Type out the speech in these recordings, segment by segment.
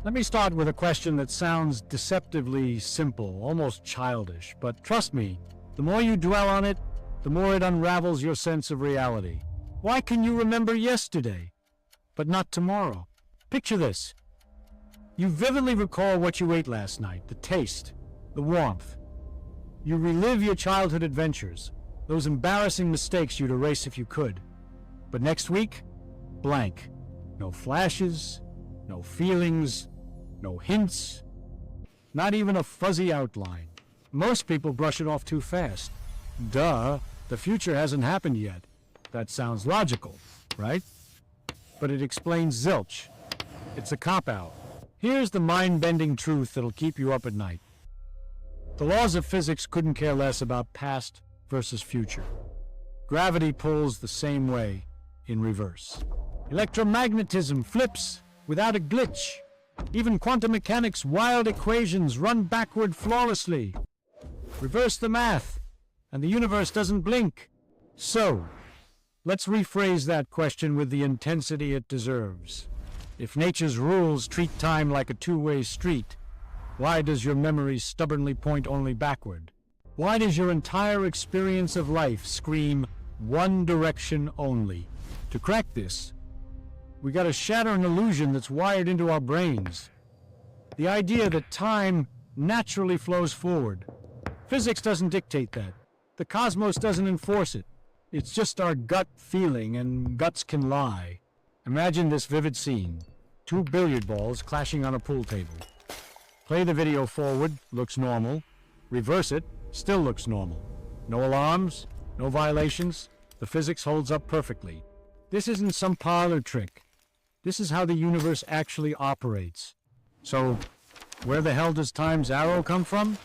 Let me start with a question that sounds deceptively simple, almost childish, but trust me, the more you dwell on it, the more it unravels your sense of reality. Why can you remember yesterday, but not tomorrow? Picture this. You vividly recall what you ate last night, the taste, the warmth. You relive your childhood adventures, those embarrassing mistakes you'd erase if you could. But next week, blank. No flashes, no feelings, no hints, not even a fuzzy outline. Most people brush it off too fast. Duh, the future hasn't happened yet. That sounds logical, right? But it explains zilch. It's a cop-out. Here's the mind-bending truth that'll keep you up at night. The laws of physics couldn't care less about past versus future. Gravity pulls the same way, in reverse. Electromagnetism flips without a glitch. Even quantum mechanics' wild equations run backward flawlessly. Reverse the math, and the universe doesn't blink. So, let's rephrase that question with the intensity it deserves. If nature's rules treat time like a two-way street, why does your memory stubbornly point only backward? Why does your entire experience of life scream one direction only? To crack this, we gotta shatter an illusion that's wired into our brains. The idea that time naturally flows forward. Physics doesn't dictate that. The cosmos doesn't enforce it. It's just our gut feeling, and guts can lie. Imagine this vivid scene. 2 billiard balls clashing on a pool table. Play the video forward, looks normal. Reverse it, still looks normal. No alarms, no violations. The physics holds up perfectly. This isn't some parlor trick. This is how the universe actually operates. So, where the hell does time's arrow come from?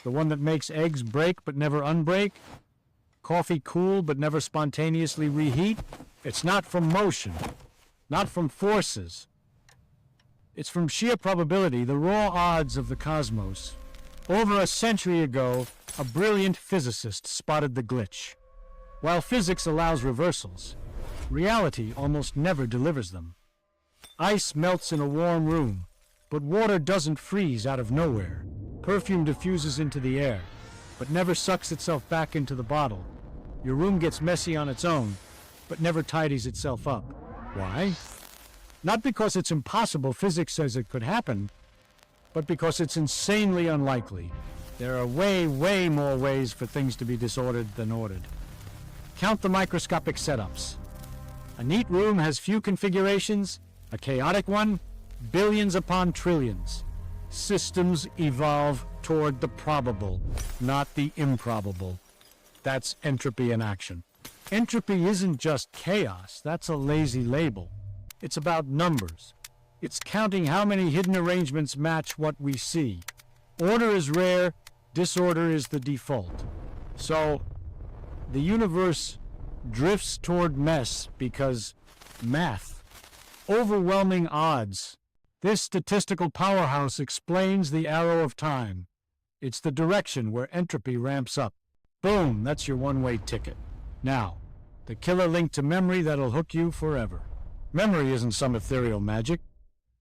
The one that makes eggs break but never unbreak? Coffee cool but never spontaneously reheat? It's not from motion, not from forces. It's from sheer probability, the raw odds of the cosmos. Over a century ago, a brilliant physicist spotted the glitch. While physics allows reversals, reality almost never delivers them. Ice melts in a warm room, but water doesn't freeze out of nowhere. Perfume diffuses into the air, but never sucks itself back into the bottle. Your room gets messy on its own, but never tidies itself up. Why? Not because it's impossible, physics says it could happen, but because it's insanely unlikely. There are way more ways for things to be disordered than ordered. Count the microscopic setups. A neat room has few configurations. A chaotic one, billions upon trillions. Systems evolve toward the probable, not the improbable. That's entropy in action. Entropy isn't just chaos, that's a lazy label. It's about numbers. It's counting how many hidden arrangements match what we see. Order is rare, disorder is the default. So, the universe drifts toward mess because math. Overwhelming odds. This statistical powerhouse explains the arrow of time. It's the direction where entropy ramps up. Boom, that's your one-way ticket. Now, the killer link to memory that'll hook you forever. Memory isn't some ethereal magic.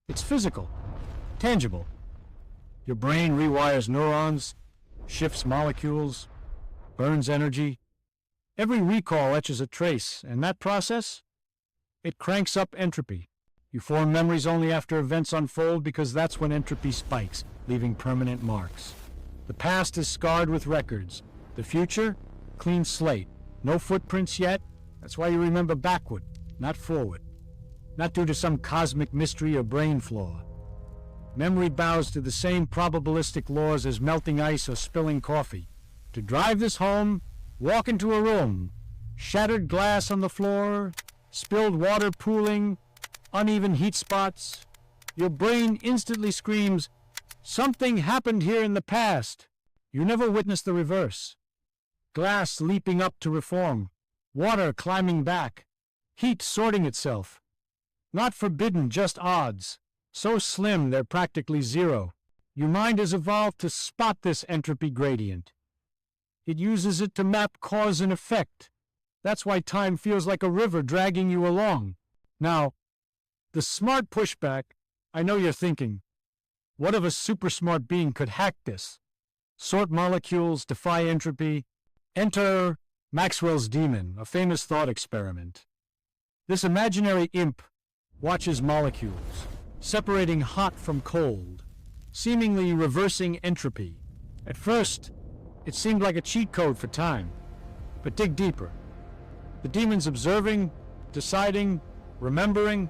It's physical, tangible. Your brain rewires neurons, shifts molecules, burns energy. Every recall etches a trace, and that process, it cranks up entropy. You form memories only after events unfold because that's when entropy spikes, leaving permanent marks. The past is scarred with records. The future, clean slate. No footprints yet. That's why you remember backward, not forward. Not due to some cosmic mystery or brain flaw. Memory bows to the same probabilistic laws as melting ice or spilling coffee. To drive this home, walk into a room. Shattered glass on the floor, spilled water pooling, uneven heat spots. Your brain instantly screams, something happened here in the past. You never witness the reverse. Glass leaping up to reform. Water climbing back. Heat sorting itself. Not forbidden, just odds. So slim they're practically zero. Your mind has evolved to spot this entropy gradient. It uses it to map cause and effect. That's why time feels like a river dragging you along. Now, the smart pushback, I know you're thinking, What if a super smart being could hack this? Sort molecules, defy entropy. Enter Maxwell's demon, a famous thought experiment. This imaginary imp watches molecules, separating hot from cold, seemingly reversing entropy. At first, it seemed like a cheat code for time, but dig deeper. The demon's observing, deciding, remembering.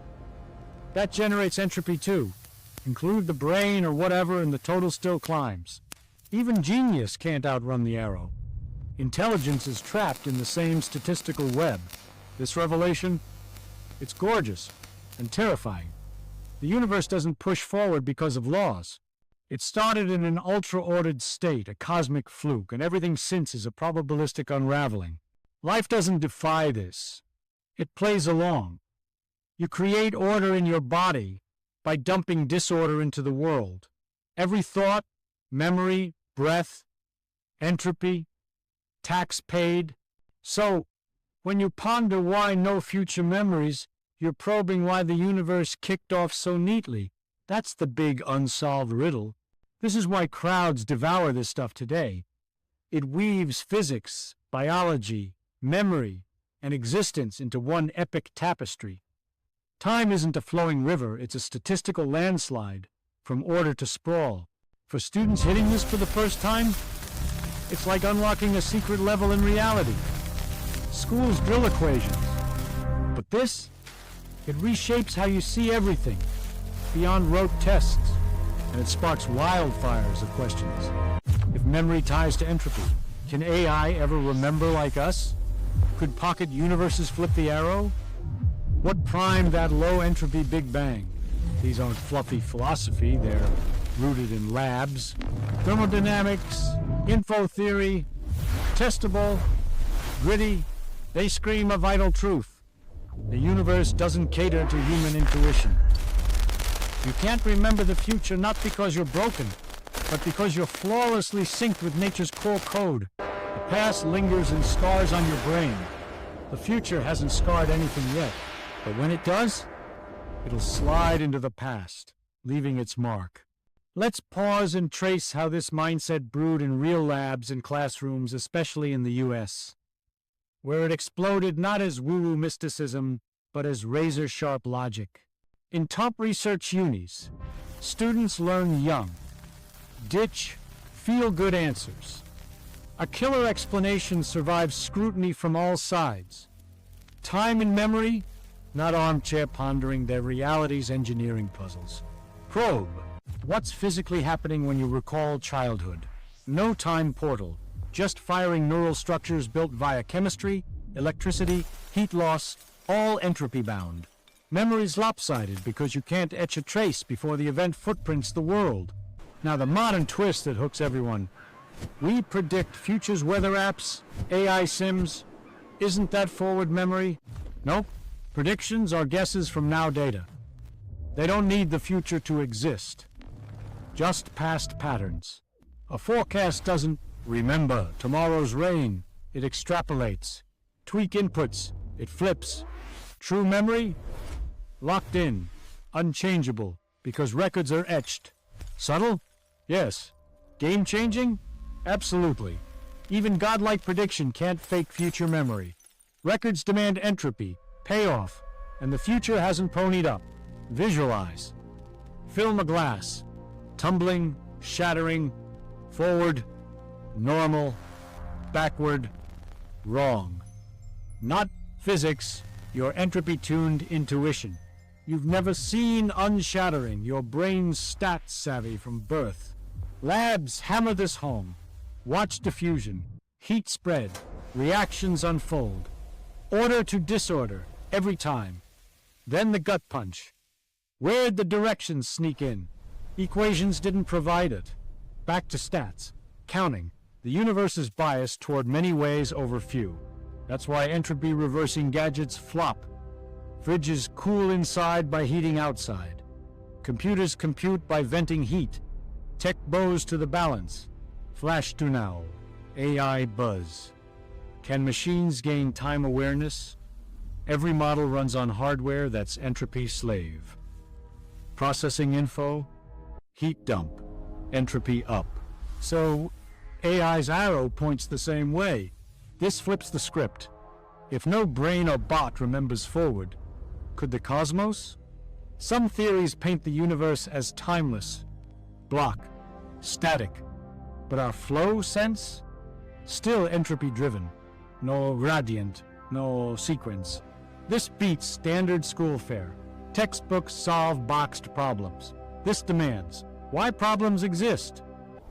That generates entropy too. Include the brain or whatever and the total still climbs. Even genius can't outrun the arrow. Intelligence is trapped in the same statistical web. This revelation, it's gorgeous and terrifying. The universe doesn't push forward because of laws. It started in an ultra-ordered state, a cosmic fluke, and everything since is a probabilistic unraveling. Life doesn't defy this. It plays along. You create order in your body by dumping disorder into the world. Every thought, memory, breath, entropy, tax paid. So, when you ponder why no future memories, you're probing why the universe kicked off so neatly. That's the big unsolved riddle. This is why crowds devour this stuff today. It weaves physics, biology, memory, and existence into one epic tapestry. Time isn't a flowing river, it's a statistical landslide, from order to sprawl. For students hitting this for the first time, it's like unlocking a secret level in reality. Schools drill equations. But this, it reshapes how you see everything, beyond rote tests, and it sparks wildfires of questions. If memory ties to entropy, can AI ever remember like us? Could pocket universes flip the arrow? What primed that low entropy Big Bang? These aren't fluffy philosophy, they're rooted in labs. Thermodynamics, info theory, testable, gritty, they scream a vital truth. The universe doesn't cater to human intuition. You can't remember the future not because you're broken, but because you're flawlessly synced with nature's core code. The past lingers in scars on your brain. The future hasn't scarred anything yet, but when it does, it'll slide into the past, leaving its mark. Let's pause and trace how this mindset brewed in real labs and classrooms, especially in the US, where it exploded not as woo-woo mysticism, but as razor-sharp logic. In top research unis, students learn young, ditch feel-good answers. A killer explanation survives scrutiny from all sides. Time and memory, not armchair pondering, their reality's engineering puzzles. Probe. What's physically happening when you recall childhood? No time portal, just firing neural structures built via chemistry, electricity, heat loss, all entropy bound. Memory's lopsided because you can't etch a trace before the event footprints the world. Now the modern twist that hooks everyone. We predict futures weather apps, AI sims. Isn't that forward memory? Nope. Predictions are guesses from now data. They don't need the future to exist. Just past patterns. A forecast doesn't remember tomorrow's rain. It extrapolates. Tweak inputs. It flips. True memory? Locked in. Unchangeable. Because records are etched. Subtle? Yes. Game-changing? Absolutely. Even godlike prediction can't fake future memory. Records demand entropy, payoff, and the future hasn't ponied up. Visualize. Film a glass. Tumbling, shattering, forward, normal, backward, wrong. Not physics, your entropy-tuned intuition. You've never seen unshattering, your brain's stats savvy from birth. Labs hammer this home. Watch diffusion, heat spread, reactions unfold. Order to disorder, every time. Then the gut punch. Where'd the directions sneak in? Equations didn't provide it. Back to stats. Counting. The universe is biased toward many ways over few. That's why entropy reversing gadgets flop. Fridges cool inside by heating outside. Computers compute by venting heat. Tech bows to the balance. Flash to now. AI buzz. Can machines gain time awareness? Every model runs on hardware that's entropy slave. Processing info? heat dump, entropy up. So, AI's arrow points the same way. This flips the script. If no brain or bot remembers forward, could the cosmos? Some theories paint the universe as timeless, block, static. But our flow sense? Still entropy-driven. No gradient, no sequence. This beats standard school fare. Textbooks solve boxed problems. This demands why problems exist.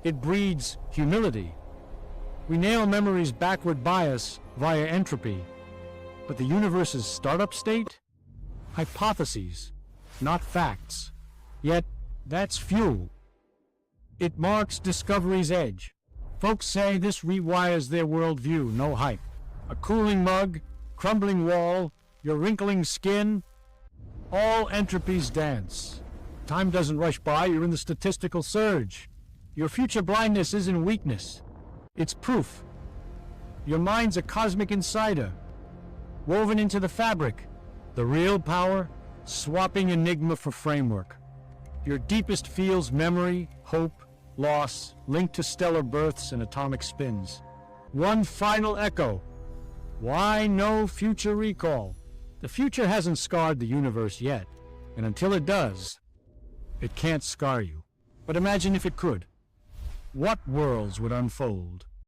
It breeds humility. We nail memory's backward bias via entropy. But the universe's startup state? Hypotheses, not facts. Yet, that's fuel. It marks discovery's edge. Folks say this rewires their worldview, no hype. A cooling mug, crumbling wall, your wrinkling skin, all entropies dance. Time doesn't rush by, you're in the statistical surge. Your future blindness isn't weakness. It's proof. Your mind's a cosmic insider, woven into the fabric. The real power, swapping enigma for framework. Your deepest feels memory, hope, loss, linked to stellar births and atomic spins. One final echo. Why no future recall? The future hasn't scarred the universe yet, and until it does, it can't scar you. But imagine if it could. What worlds would unfold?